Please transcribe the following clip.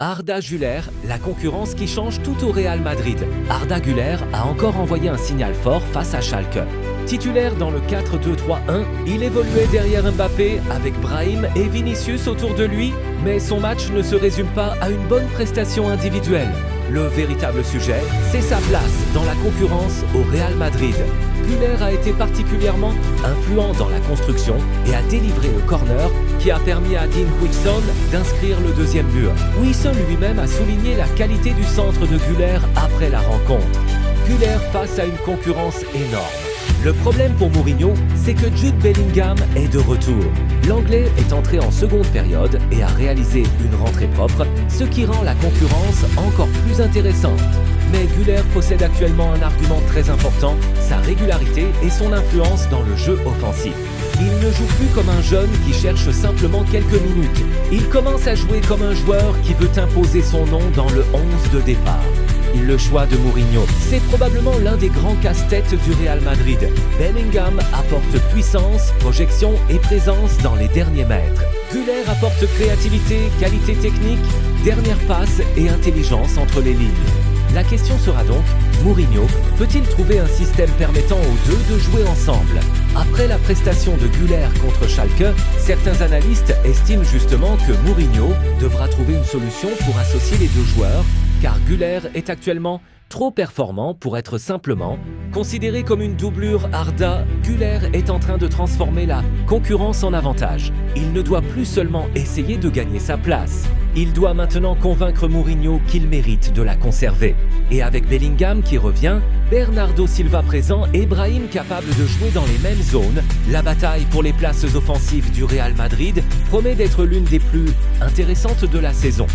Arda Güler, la concurrence qui change tout au Real Madrid. Arda Güler a encore envoyé un signal fort face à Schalke. Titulaire dans le 4-2-3-1, il évoluait derrière Mbappé avec Brahim et Vinicius autour de lui, mais son match ne se résume pas à une bonne prestation individuelle. Le véritable sujet, c'est sa place dans la concurrence au Real Madrid. Güler a été particulièrement influent dans la construction et a délivré le corner qui a permis à Dean Huijsen d'inscrire le deuxième but. Huijsen lui-même a souligné la qualité du centre de Güler après la rencontre. Güler face à une concurrence énorme. Le problème pour Mourinho, c'est que Jude Bellingham est de retour. L'Anglais est entré en seconde période et a réalisé une rentrée propre, ce qui rend la concurrence encore plus intéressante. Mais Güler possède actuellement un argument très important, sa régularité et son influence dans le jeu offensif. Il ne joue plus comme un jeune qui cherche simplement quelques minutes. Il commence à jouer comme un joueur qui veut imposer son nom dans le 11 de départ. Le choix de Mourinho, c'est probablement l'un des grands casse-têtes du Real Madrid. Bellingham apporte puissance, projection et présence dans les derniers mètres. Güler apporte créativité, qualité technique, dernière passe et intelligence entre les lignes. La question sera donc, Mourinho peut-il trouver un système permettant aux deux de jouer ensemble? Après la prestation de Güler contre Schalke, certains analystes estiment justement que Mourinho devra trouver une solution pour associer les deux joueurs, car Güler est actuellement trop performant pour être simplement considéré comme une doublure Arda. Güler est en train de transformer la concurrence en avantage. Il ne doit plus seulement essayer de gagner sa place. Il doit maintenant convaincre Mourinho qu'il mérite de la conserver. Et avec Bellingham qui revient, Bernardo Silva présent et Brahim capable de jouer dans les mêmes zones, la bataille pour les places offensives du Real Madrid promet d'être l'une des plus intéressantes de la saison.